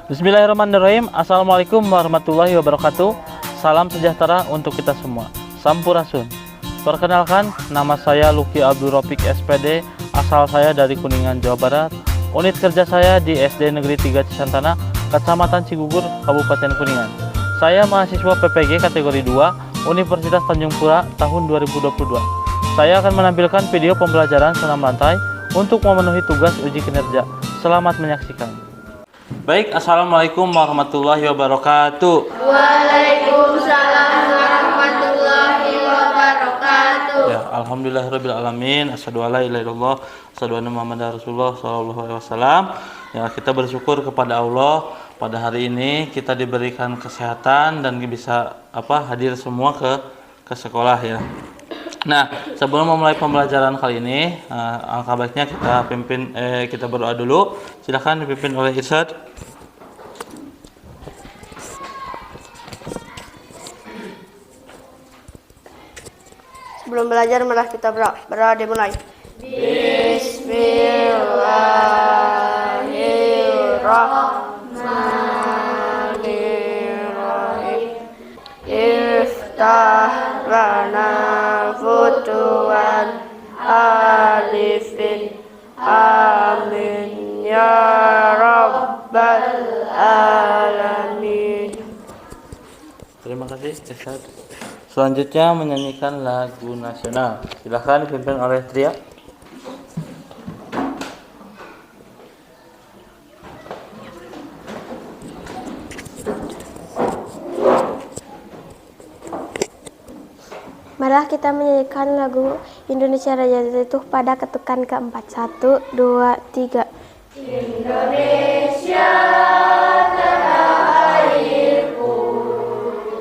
Bismillahirrahmanirrahim. Assalamualaikum warahmatullahi wabarakatuh. Salam sejahtera untuk kita semua. Sampurasun. Perkenalkan, nama saya Luki Abdul Rafiq SPD. Asal saya dari Kuningan, Jawa Barat. Unit kerja saya di SD Negeri 3 Cisantana, Kecamatan Cigugur, Kabupaten Kuningan. Saya mahasiswa PPG kategori 2, Universitas Tanjung Pura tahun 2022. Saya akan menampilkan video pembelajaran senam lantai untuk memenuhi tugas uji kinerja. Selamat menyaksikan. Baik, assalamualaikum warahmatullahi wabarakatuh. Waalaikumsalam warahmatullahi wabarakatuh. Ya, alhamdulillahirabbil alamin. Asyhadu alla ilaha illallah, asyhadu anna muhammadar rasulullah sallallahu alaihi wasallam. Ya, kita bersyukur kepada Allah pada hari ini kita diberikan kesehatan dan bisa hadir semua ke sekolah ya. Nah, sebelum memulai pembelajaran kali ini, alangkah baiknya kita berdoa dulu. Silakan dipimpin oleh Irsyad. Sebelum belajar, malah kita berdoa dimulai. Bismillahirrahmanirrahim. Iftah lana futuhan alifin. Amin ya rabbal alamin. Terima kasih, Irsyad. Selanjutnya menyanyikan lagu nasional. Silakan dipimpin oleh Tria. Marilah kita menyanyikan lagu Indonesia Raya Jatuh pada ketukan keempat. 1, 2, 3. Indonesia tanah airku,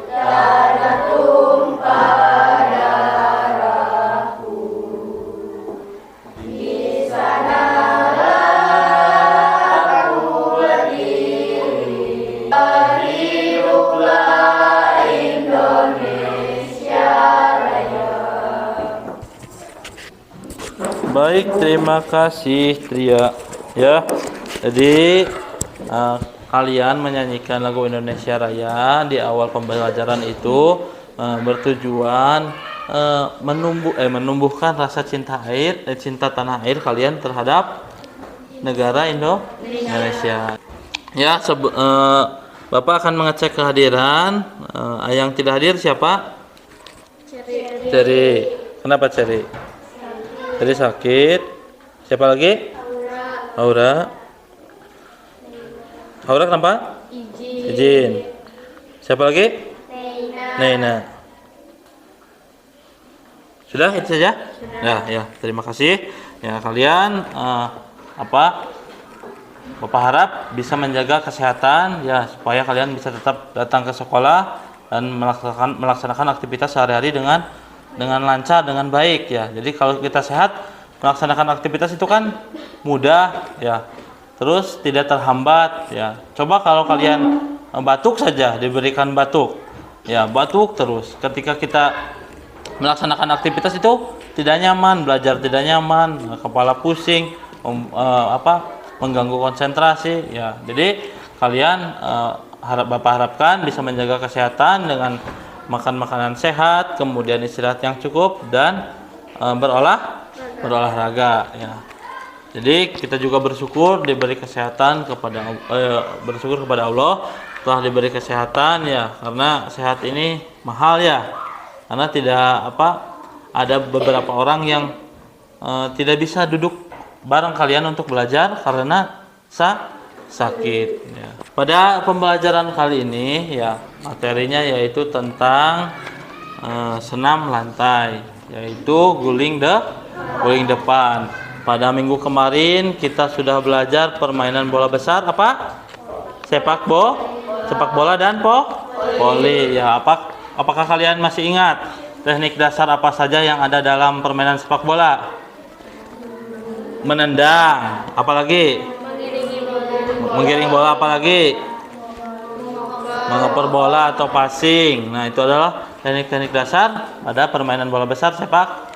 tanah tumpah darahku. Di sanalah aku berdiri. Hiduplah Indonesia Raya. Baik, terima kasih Tria. Ya, jadi kalian menyanyikan lagu Indonesia Raya di awal pembelajaran itu bertujuan menumbuhkan rasa cinta tanah air kalian terhadap negara Indonesia. Ya, Bapak akan mengecek kehadiran. Yang tidak hadir siapa? Ceri. Kenapa Ceri? Ceri sakit. Siapa lagi? Aura. Aura kenapa? Izin. Siapa lagi? Neina. Sudah itu saja? Ya, terima kasih. Ya, kalian Bapak harap bisa menjaga kesehatan ya supaya kalian bisa tetap datang ke sekolah dan melaksanakan aktivitas sehari-hari dengan lancar, dengan baik ya. Jadi kalau kita sehat, melaksanakan aktivitas itu kan mudah ya, terus tidak terhambat ya. Coba kalau kalian batuk saja, diberikan batuk ya, batuk terus. Ketika kita melaksanakan aktivitas itu tidak nyaman, belajar tidak nyaman, kepala pusing, mengganggu konsentrasi ya. Jadi kalian Bapak harapkan bisa menjaga kesehatan dengan makan makanan sehat, kemudian istirahat yang cukup dan berolahraga ya. Jadi kita juga bersyukur diberi kesehatan bersyukur kepada Allah telah diberi kesehatan ya, karena sehat ini mahal ya. Karena tidak ada beberapa orang yang tidak bisa duduk bareng kalian untuk belajar karena sakit ya. Pada pembelajaran kali ini ya, materinya yaitu tentang senam lantai, yaitu guling depan. Pada minggu kemarin kita sudah belajar permainan bola besar, sepak bola dan voli ya. Apakah kalian masih ingat teknik dasar apa saja yang ada dalam permainan sepak bola? Menendang, apalagi? Menggiring bola, apalagi? Mengoper bola atau passing. Nah, itu adalah teknik-teknik dasar pada permainan bola besar sepak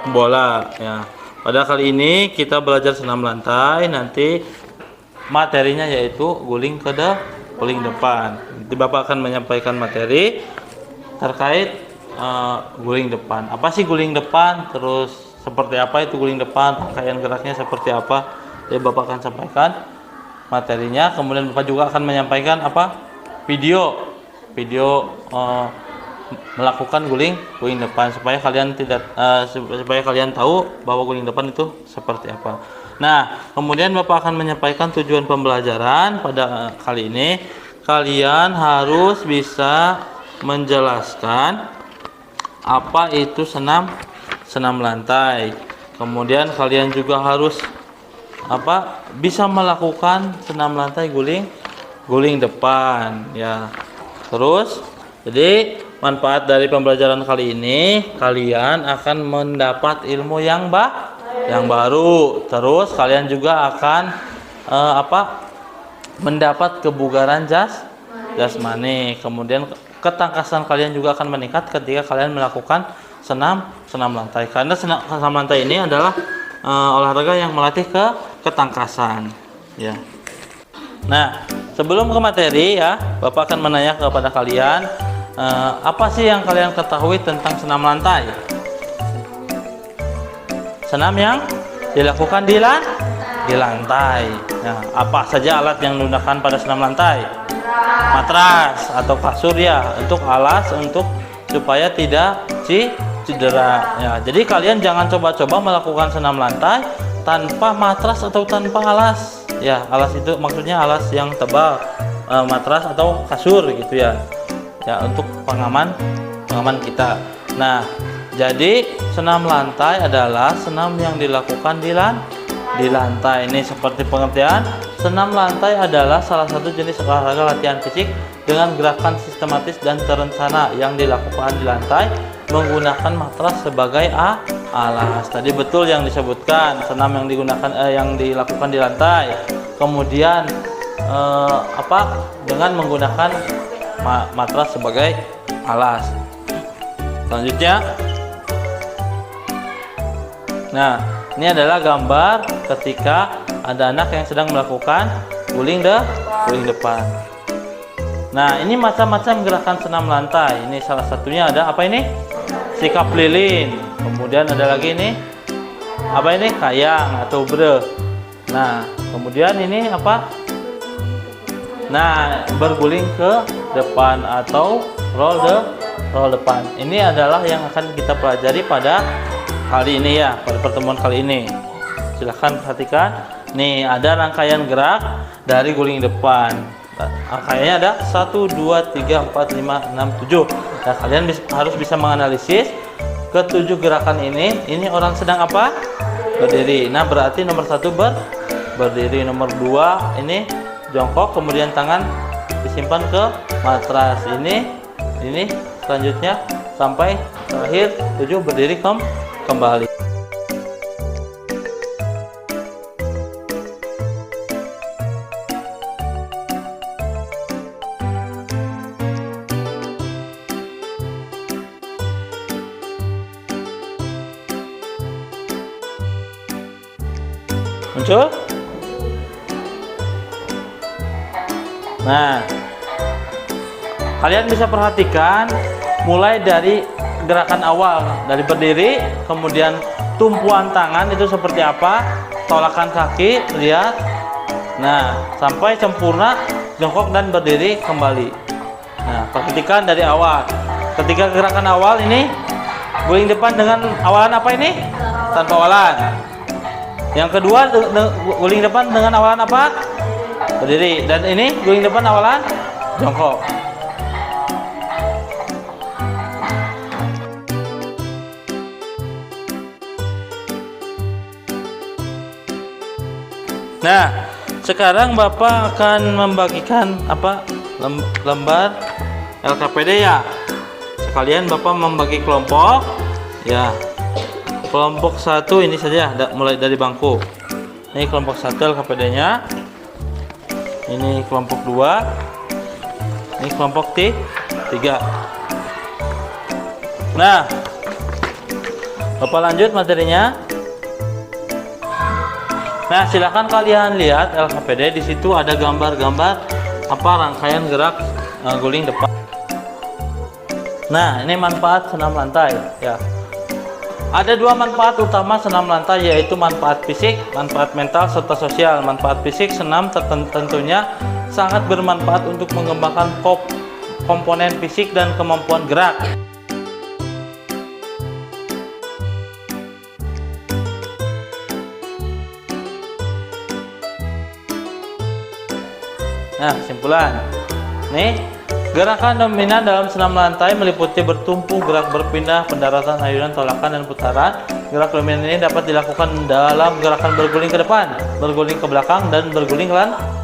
bola ya. Pada kali ini kita belajar senam lantai. Nanti materinya yaitu guling guling depan. Nanti Bapak akan menyampaikan materi terkait guling depan. Apa sih guling depan? Terus seperti apa itu guling depan? Rangkaian geraknya seperti apa? Jadi Bapak akan sampaikan materinya. Kemudian Bapak juga akan menyampaikan video melakukan guling depan supaya kalian supaya kalian tahu bahwa guling depan itu seperti apa. Nah, kemudian Bapak akan menyampaikan tujuan pembelajaran pada kali ini. Kalian harus bisa menjelaskan apa itu senam lantai. Kemudian kalian juga harus bisa melakukan senam lantai guling depan ya. Terus jadi manfaat dari pembelajaran kali ini, kalian akan mendapat ilmu yang baru. Terus kalian juga akan mendapat kebugaran jasmani. Kemudian ketangkasan kalian juga akan meningkat ketika kalian melakukan senam lantai. Karena senam lantai ini adalah olahraga yang melatih ketangkasan ya. Nah, sebelum ke materi ya, Bapak akan menanya kepada kalian apa sih yang kalian ketahui tentang senam lantai? Senam yang dilakukan di lantai. Nah, apa saja alat yang digunakan pada senam lantai? Matras atau kasur ya, untuk alas supaya tidak cedera ya. Jadi kalian jangan coba-coba melakukan senam lantai tanpa matras atau tanpa alas ya. Alas itu maksudnya alas yang tebal, matras atau kasur gitu ya. Ya, untuk pengaman kita. Nah, jadi senam lantai adalah senam yang dilakukan di lantai. Ini seperti pengertian, senam lantai adalah salah satu jenis olahraga latihan fisik dengan gerakan sistematis dan terencana yang dilakukan di lantai menggunakan matras sebagai alas. Tadi betul yang disebutkan, senam yang dilakukan di lantai. Kemudian dengan menggunakan matras sebagai alas. Selanjutnya, nah, ini adalah gambar ketika ada anak yang sedang melakukan guling depan. Nah, ini macam-macam gerakan senam lantai. Ini salah satunya ada apa ini? Sikap lilin. Kemudian ada lagi ini apa ini? Kayang atau bre. Nah, kemudian ini apa? Nah, berguling ke depan atau roll depan. Ini adalah yang akan kita pelajari pada kali ini ya, pada pertemuan kali ini. Silahkan perhatikan. Nih, ada rangkaian gerak dari guling depan. Rangkaiannya ada 1, 2, 3, 4, 5, 6, 7. Nah, kalian harus bisa menganalisis ketujuh gerakan ini. Ini orang sedang apa? Berdiri. Nah, berarti nomor 1 berdiri. Nomor 2 ini jongkok, kemudian tangan disimpan ke matras. Ini selanjutnya sampai terakhir 7 berdiri kembali. Muncul? Nah, kalian bisa perhatikan mulai dari gerakan awal, dari berdiri, kemudian tumpuan tangan itu seperti apa, tolakan kaki, lihat. Nah, sampai sempurna jongkok dan berdiri kembali. Nah, perhatikan dari awal. Ketika gerakan awal ini guling depan dengan awalan apa ini? Tanpa awalan. Yang kedua guling depan dengan awalan apa? Berdiri. Dan ini guling depan awalan jongkok. Nah, sekarang Bapak akan membagikan lembar LKPD ya. Sekalian Bapak membagi kelompok ya. Kelompok 1 ini saja, mulai dari bangku. Ini kelompok 1 LKPD-nya. Ini kelompok 2. Ini kelompok 3. Nah, Bapak lanjut materinya. Nah, silahkan kalian lihat LKPD, di situ ada gambar-gambar apa rangkaian gerak guling depan. Nah, ini manfaat senam lantai ya. Ada dua manfaat utama senam lantai, yaitu manfaat fisik, manfaat mental, serta sosial. Manfaat fisik, senam tentunya sangat bermanfaat untuk mengembangkan komponen fisik dan kemampuan gerak. Nah, kesimpulan. Nih, gerakan dominan dalam senam lantai meliputi bertumpu, gerak berpindah, pendaratan, ayunan, tolakan, dan putaran. Gerak dominan ini dapat dilakukan dalam gerakan berguling ke depan, berguling ke belakang, dan berguling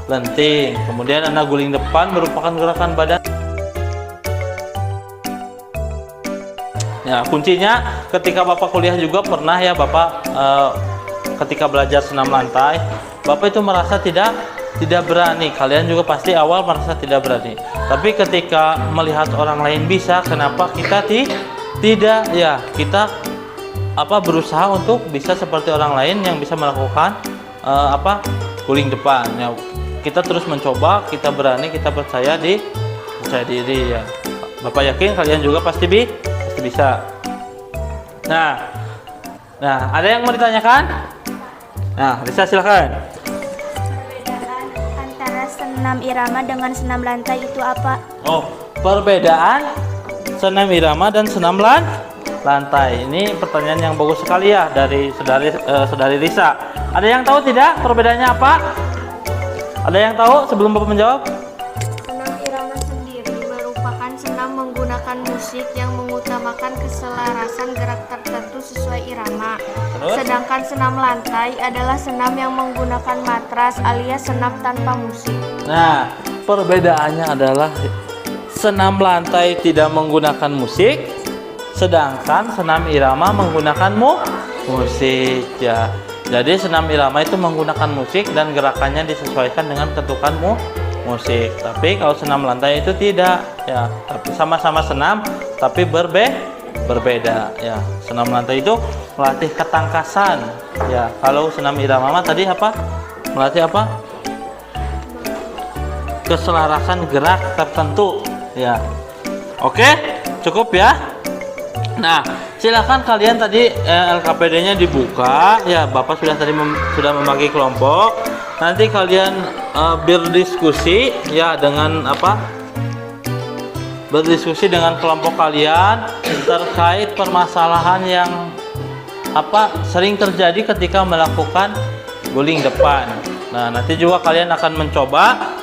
lenting. Kemudian ada guling depan merupakan gerakan badan. Ya, kuncinya ketika Bapak kuliah juga pernah ya Bapak ketika belajar senam lantai, Bapak itu merasa tidak berani. Kalian juga pasti awal merasa tidak berani. Tapi ketika melihat orang lain bisa, kenapa kita tidak ya? Kita berusaha untuk bisa seperti orang lain yang bisa melakukan guling depan. Ya, kita terus mencoba, kita berani, kita percaya diri ya. Bapak yakin kalian juga pasti bisa. Nah, ada yang mau ditanyakan? Nah, bisa silakan. Senam irama dengan senam lantai itu apa? Oh, perbedaan senam irama dan senam lantai. Ini pertanyaan yang bagus sekali ya dari saudari Lisa. Ada yang tahu tidak perbedaannya apa? Ada yang tahu sebelum Bapak menjawab? Senam irama sendiri merupakan senam menggunakan musik yang mengutamakan keselarasan gerak tertentu sesuai irama. Terus? Sedangkan senam lantai adalah senam yang menggunakan matras alias senam tanpa musik. Nah, perbedaannya adalah senam lantai tidak menggunakan musik, sedangkan senam irama menggunakan musik ya. Jadi senam irama itu menggunakan musik dan gerakannya disesuaikan dengan ketukan musik. Tapi kalau senam lantai itu tidak ya, tapi sama-sama senam tapi berbeda ya. Senam lantai itu melatih ketangkasan ya. Kalau senam irama tadi apa? Melatih apa? Keselarasan gerak tertentu ya. Oke, cukup ya. Nah, silakan kalian tadi LKPD-nya dibuka ya. Bapak sudah membagi kelompok. Nanti kalian berdiskusi ya dengan berdiskusi dengan kelompok kalian terkait permasalahan yang sering terjadi ketika melakukan guling depan. Nah, nanti juga kalian akan mencoba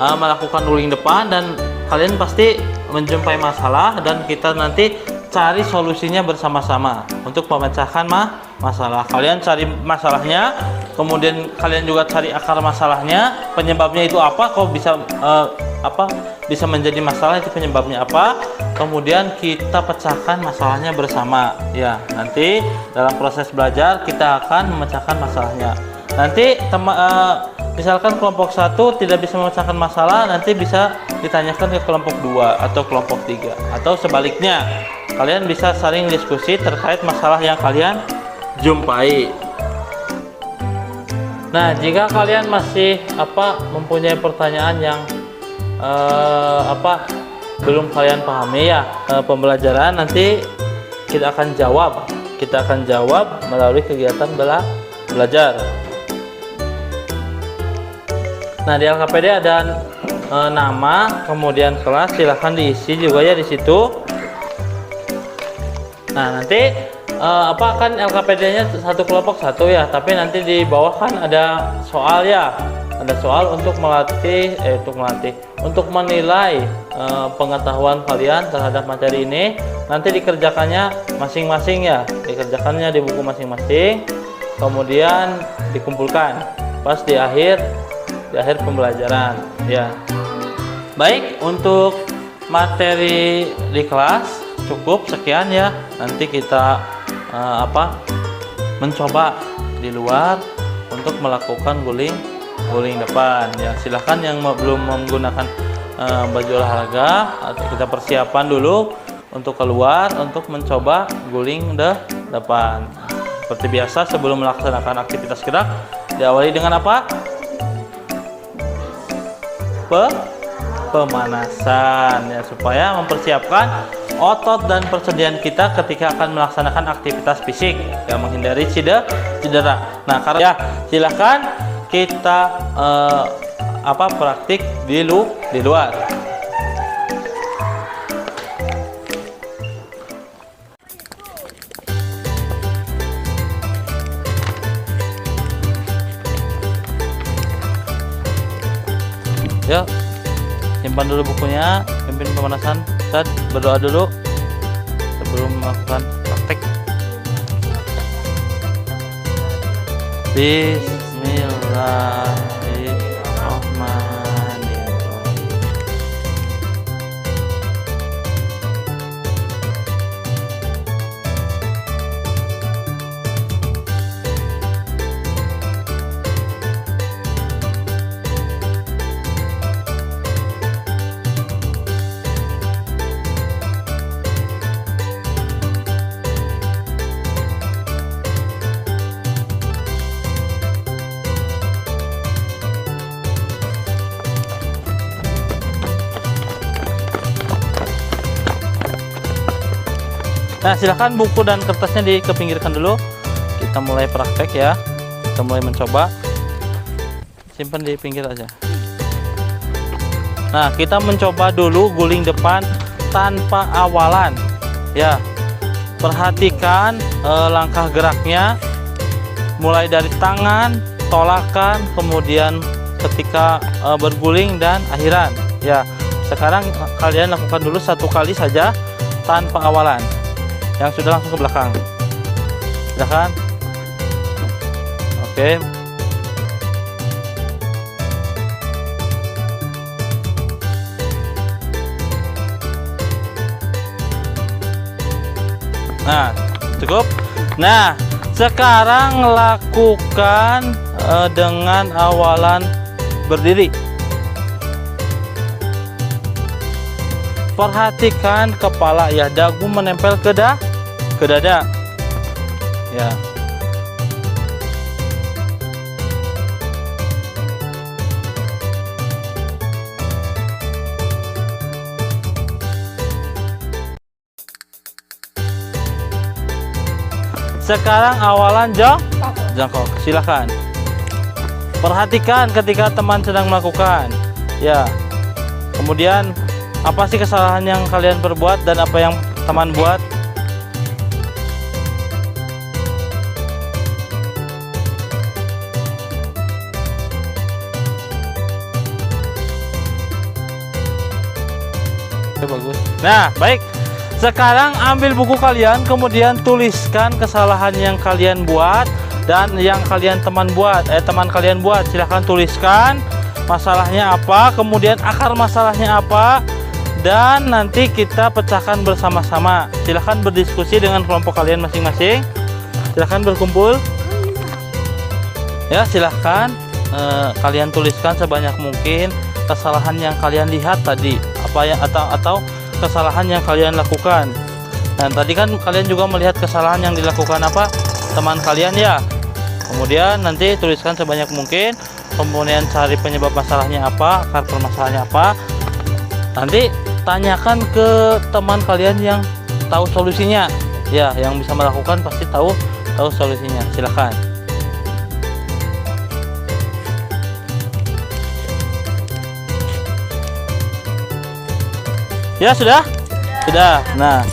melakukan guling depan dan kalian pasti menjumpai masalah dan kita nanti cari solusinya bersama-sama untuk memecahkan masalah. Kalian cari masalahnya, kemudian kalian juga cari akar masalahnya, penyebabnya itu apa, kok bisa bisa menjadi masalah, itu penyebabnya apa, kemudian kita pecahkan masalahnya bersama ya. Nanti dalam proses belajar kita akan memecahkan masalahnya. Nanti misalkan kelompok 1 tidak bisa memecahkan masalah, nanti bisa ditanyakan ke kelompok 2 atau kelompok 3 atau sebaliknya. Kalian bisa saling diskusi terkait masalah yang kalian jumpai. Nah, jika kalian masih mempunyai pertanyaan yang belum kalian pahami ya pembelajaran, nanti kita akan jawab melalui kegiatan belajar. Nah, di LKPD ada nama, kemudian kelas, silahkan diisi juga ya di situ. Nah, nanti kan LKPD-nya satu kelompok 1 ya, tapi nanti di bawah kan ada soal ya. Ada soal untuk untuk menilai pengetahuan kalian terhadap materi ini. Nanti dikerjakannya masing-masing ya, dikerjakannya di buku masing-masing, kemudian dikumpulkan pas di akhir pembelajaran ya. Baik, untuk materi di kelas cukup sekian ya. Nanti kita mencoba di luar untuk melakukan guling depan ya. Silahkan yang belum menggunakan baju olahraga atau kita persiapan dulu untuk keluar untuk mencoba guling depan. Seperti biasa, sebelum melaksanakan aktivitas gerak, Diawali dengan apa? Pemanasan ya, supaya mempersiapkan otot dan persendian kita ketika akan melaksanakan aktivitas fisik yang menghindari cedera. Nah, karena ya silahkan kita praktik di luar. Yuk, simpan dulu bukunya, pimpin pemanasan. Ustaz, berdoa dulu sebelum melakukan praktek. Bismillahirrahmanirrahim. Nah, silahkan buku dan kertasnya dikepinggirkan dulu. Kita mulai praktek ya. Kita mulai mencoba. Simpan di pinggir aja. Nah, kita mencoba dulu guling depan tanpa awalan. Ya, perhatikan langkah geraknya. Mulai dari tangan, tolakan, kemudian ketika berguling dan akhiran. Ya, sekarang kalian lakukan dulu 1 kali saja tanpa awalan. Yang sudah langsung ke belakang. Silakan. Oke. Nah, cukup. Nah, sekarang lakukan dengan awalan berdiri. Perhatikan kepala ya, dagu menempel ke dada. Ya. Sekarang awalan jongkok. Silakan. Perhatikan ketika teman sedang melakukan. Ya. Kemudian apa sih kesalahan yang kalian perbuat dan apa yang teman buat? Bagus. Nah, baik. Sekarang ambil buku kalian, kemudian tuliskan kesalahan yang kalian buat dan yang teman kalian buat. Silahkan tuliskan masalahnya apa, kemudian akar masalahnya apa, dan nanti kita pecahkan bersama-sama. Silahkan berdiskusi dengan kelompok kalian masing-masing. Silahkan berkumpul. Ya, silahkan kalian tuliskan sebanyak mungkin kesalahan yang kalian lihat tadi, atau kesalahan yang kalian lakukan. Dan tadi kan kalian juga melihat kesalahan yang dilakukan teman kalian ya. Kemudian nanti tuliskan sebanyak mungkin, kemudian cari penyebab masalahnya apa, akar permasalahannya apa. Nanti tanyakan ke teman kalian yang tahu solusinya. Ya, yang bisa melakukan pasti tahu solusinya. Silakan. Ya, sudah? Sudah. Nah,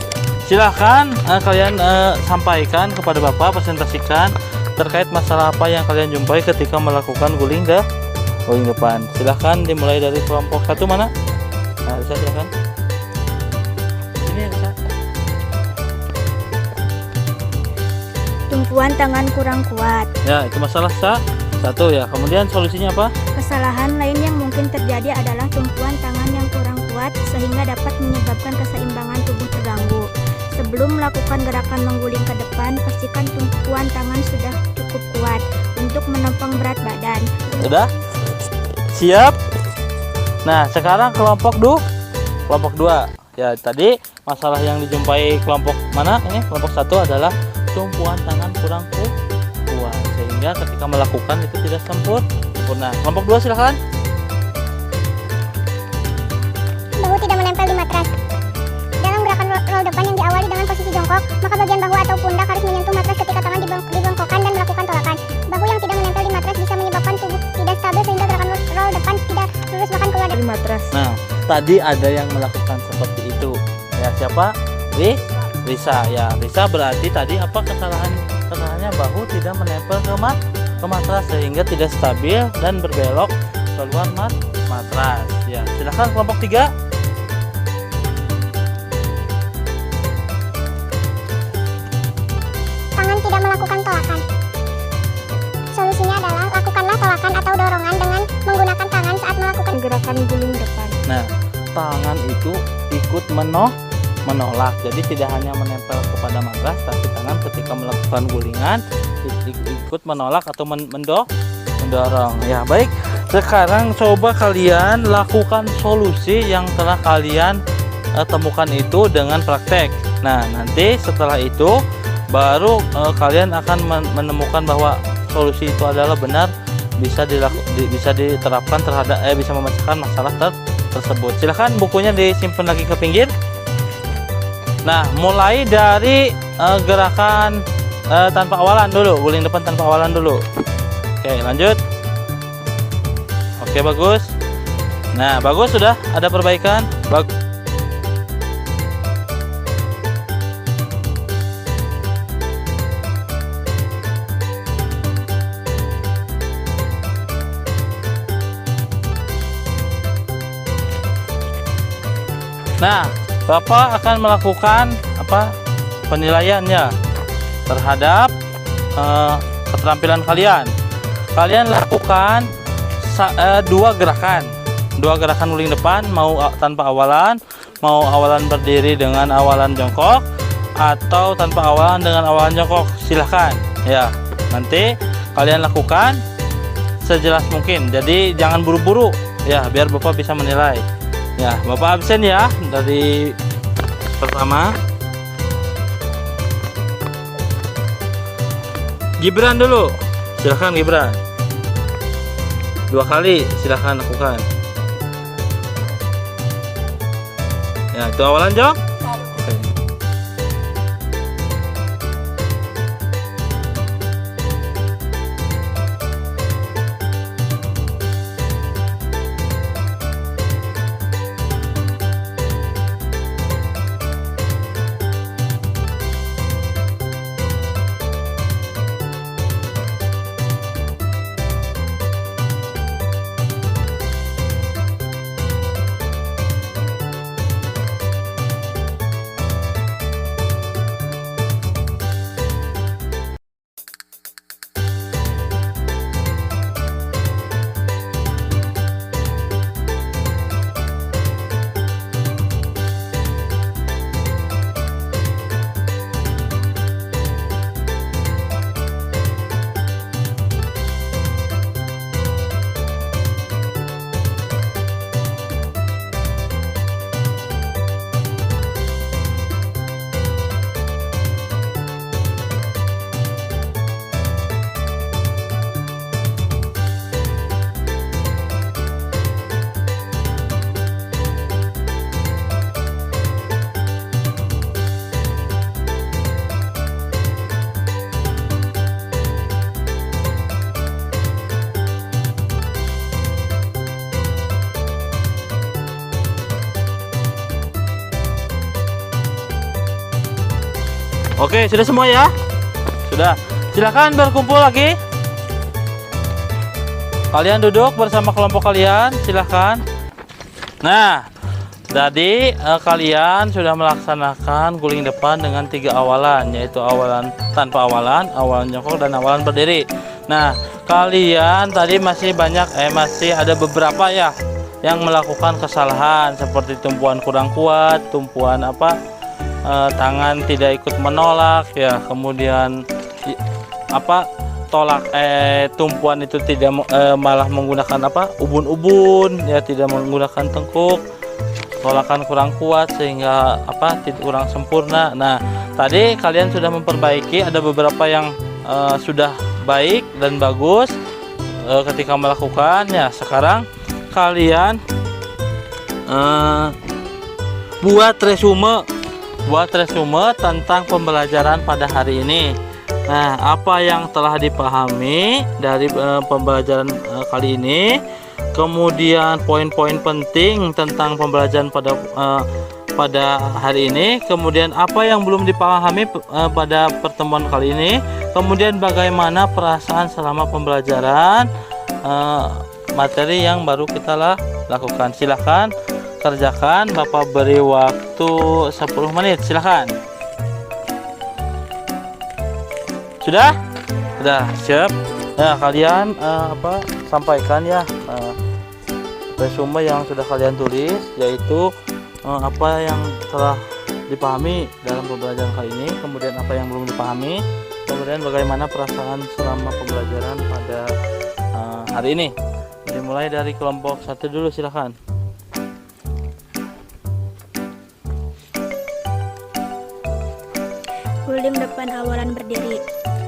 silahkan kalian sampaikan kepada Bapak, presentasikan terkait masalah apa yang kalian jumpai ketika melakukan guling depan. Silahkan dimulai dari kelompok 1 mana? Nah, bisa silahkan. Sini bisa. Tumpuan tangan kurang kuat. Ya, itu masalah 1 ya. Kemudian solusinya apa? Kesalahan lain yang mungkin terjadi adalah tumpuan tangan yang kurang kuat sehingga dapat menyebabkan keseimbangan tubuh terganggu. Sebelum melakukan gerakan mengguling ke depan, pastikan tumpuan tangan sudah cukup kuat untuk menopang berat badan. Sudah? Siap? Nah, sekarang kelompok 2. Ya, tadi masalah yang dijumpai kelompok mana? Ini kelompok 1 adalah tumpuan tangan kurang kuat sehingga sehingga ketika melakukan itu tidak sempurna. Kelompok 2 silahkan. Bahu tidak menempel di matras. Dalam gerakan roll depan yang diawali dengan posisi jongkok, maka bagian bahu atau pundak harus menyentuh matras ketika tangan dibengkokkan dan melakukan tolakan. Bahu yang tidak menempel di matras bisa menyebabkan tubuh tidak stabil sehingga gerakan roll depan tidak lurus bahkan keluar dari matras. Nah, tadi ada yang melakukan seperti itu. Ya, siapa? Risa. Ya, Risa berarti tadi apa kesalahannya? Bahu tidak menempel ke matras sehingga tidak stabil dan berbelok keluar matras. Ya, silakan kelompok 3. Tangan tidak melakukan tolakan. Solusinya adalah lakukanlah tolakan atau dorongan dengan menggunakan tangan saat melakukan Gerakan guling depan. Nah, tangan itu ikut menolak. Jadi tidak hanya menempel kepada matras, tapi tangan ketika melakukan gulingan ikut menolak atau mendorong. Ya, baik. Sekarang coba kalian lakukan solusi yang telah kalian temukan itu dengan praktek. Nah, nanti setelah itu baru kalian akan menemukan bahwa solusi itu adalah benar, bisa diterapkan terhadap bisa memecahkan masalah tersebut. Silahkan bukunya disimpan lagi ke pinggir. Nah, mulai dari gerakan tanpa awalan dulu, guling depan tanpa awalan dulu. Oke, lanjut. Oke, bagus. Nah, bagus, sudah ada perbaikan. Bagus. Nah, Bapak akan melakukan penilaiannya terhadap keterampilan kalian. Kalian lakukan 2 gerakan guling depan, mau tanpa awalan, mau awalan berdiri dengan awalan jongkok, atau tanpa awalan dengan awalan jongkok. Silahkan ya, nanti kalian lakukan sejelas mungkin, jadi jangan buru-buru ya, biar Bapak bisa menilai. Ya, Bapak absen ya dari pertama. Gibran dulu, silahkan Gibran. 2 kali silahkan lakukan. Ya, itu awalan jog. Oke. Oke, sudah semua ya? Sudah. Silakan berkumpul lagi. Kalian duduk bersama kelompok kalian, silahkan. Nah, tadi kalian sudah melaksanakan guling depan dengan 3 awalan, yaitu awalan tanpa awalan, awalan jongkok, dan awalan berdiri. Nah, kalian tadi masih ada beberapa ya yang melakukan kesalahan, seperti tumpuan kurang kuat, tumpuan tangan tidak ikut menolak ya, kemudian tumpuan itu tidak malah menggunakan ubun-ubun ya, tidak menggunakan tengkuk, tolakan kurang kuat sehingga kurang sempurna. Nah, tadi kalian sudah memperbaiki, ada beberapa yang sudah baik dan bagus ketika melakukan. Ya, sekarang kalian buat resume tentang pembelajaran pada hari ini. Nah, apa yang telah dipahami dari pembelajaran kali ini, kemudian poin-poin penting tentang pembelajaran pada hari ini, kemudian apa yang belum dipahami pada pertemuan kali ini, kemudian bagaimana perasaan selama pembelajaran materi yang baru kita lakukan. Silahkan kerjakan, Bapak beri waktu 10 menit, silahkan. Sudah siap ya, kalian sampaikan ya resume yang sudah kalian tulis, yaitu apa yang telah dipahami dalam pembelajaran kali ini, kemudian apa yang belum dipahami, kemudian bagaimana perasaan selama pembelajaran pada hari ini. Dimulai dari kelompok 1 dulu, silahkan. Guling depan awalan berdiri.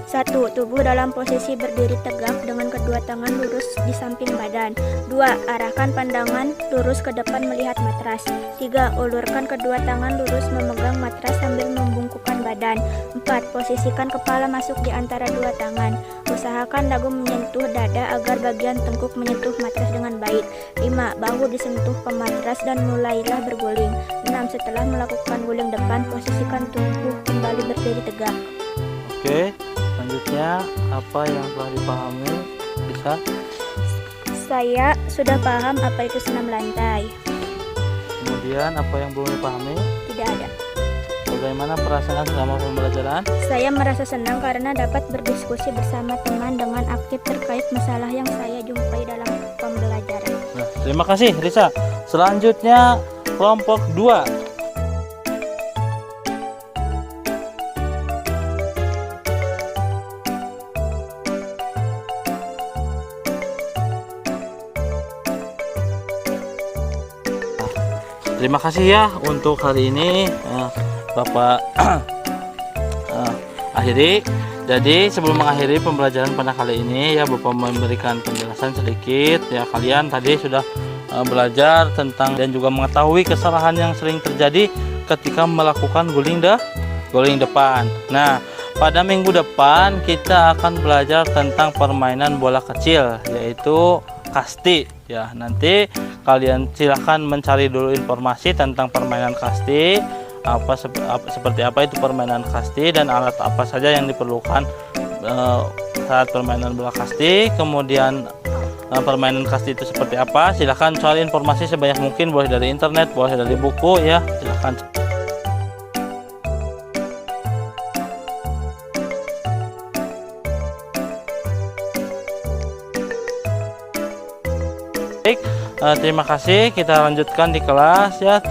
1. Tubuh dalam posisi berdiri tegak dengan kedua tangan lurus di samping badan. 2. Arahkan pandangan lurus ke depan melihat matras. 3. Ulurkan kedua tangan lurus memegang matras sambil membungkukkan badan. 4. Posisikan kepala masuk di antara dua tangan. Usahakan dagu menyentuh dada agar bagian tengkuk menyentuh matras dengan baik. 5. Bahu disentuh ke matras dan mulailah berguling. 6. Setelah melakukan guling depan, posisikan tubuh kembali berdiri tegak. Oke, selanjutnya apa yang telah dipahami? Bisa? Saya sudah paham apa itu senam lantai. Kemudian apa yang belum dipahami? Tidak ada. Bagaimana perasaan selama pembelajaran? Saya merasa senang karena dapat berdiskusi bersama teman dengan aktif terkait masalah yang saya jumpai dalam pembelajaran. Nah, terima kasih Risa. Selanjutnya kelompok 2. Terima kasih ya untuk hari ini Bapak akhiri. Jadi sebelum mengakhiri pembelajaran pada kali ini ya, Bapak memberikan penjelasan sedikit ya. Kalian tadi sudah belajar tentang dan juga mengetahui kesalahan yang sering terjadi ketika melakukan guling depan. Nah, pada minggu depan kita akan belajar tentang permainan bola kecil, yaitu kasti ya. Nanti kalian silahkan mencari dulu informasi tentang permainan kasti, seperti apa itu permainan kasti dan alat apa saja yang diperlukan saat permainan bola kasti. Kemudian permainan kasti itu seperti apa, silahkan cari informasi sebanyak mungkin, boleh dari internet, boleh dari buku ya, silahkan. Terima kasih, kita lanjutkan di kelas ya.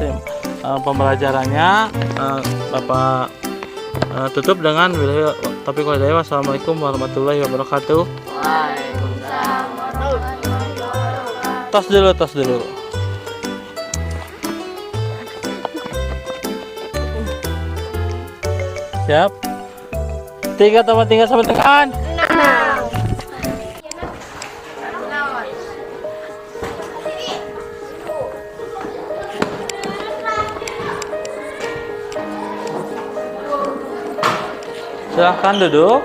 Pembelajarannya Bapak tutup dengan topik hidayah. Wassalamualaikum warahmatullahi wabarakatuh. Waalaikumsalam warahmatullahi wabarakatuh. Tos dulu. Siap? 3 tambah 3 sama dengan 6. Silahkan duduk.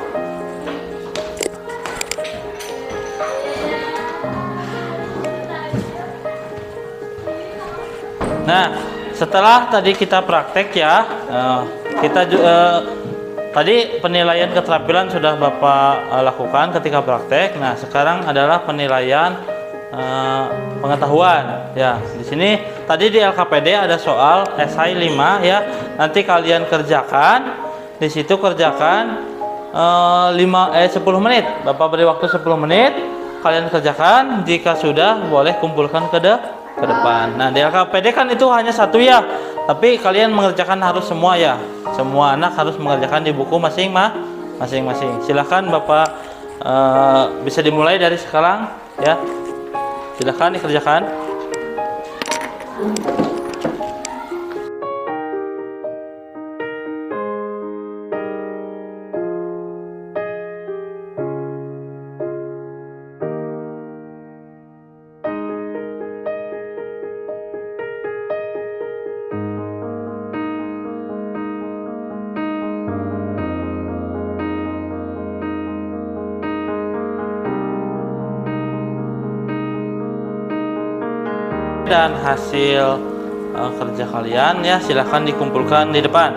Nah, setelah tadi kita praktek ya, tadi penilaian keterampilan sudah Bapak lakukan ketika praktek. Nah, sekarang adalah penilaian pengetahuan ya. Di sini tadi di LKPD ada soal esai 5 ya. Nanti kalian kerjakan. Di situ kerjakan 10 menit. Bapak beri waktu 10 menit. Kalian kerjakan. Jika sudah, boleh kumpulkan ke depan. Nah, di LKPD kan itu hanya 1 ya. Tapi kalian mengerjakan harus semua ya. Semua anak harus mengerjakan di buku masing-masing. Silahkan Bapak bisa dimulai dari sekarang ya. Silahkan dikerjakan. dan hasil kerja kalian ya silahkan dikumpulkan di depan.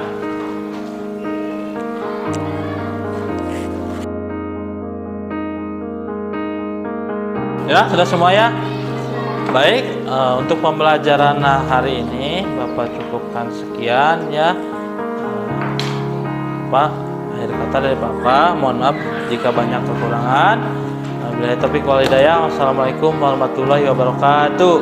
Ya, sudah semua ya? Baik, untuk pembelajaran hari ini Bapak cukupkan sekian ya. Pak, akhir kata dari Bapak, mohon maaf jika banyak kekurangan. Wabillahi taufiq wal hidayah. Wassalamualaikum warahmatullahi wabarakatuh.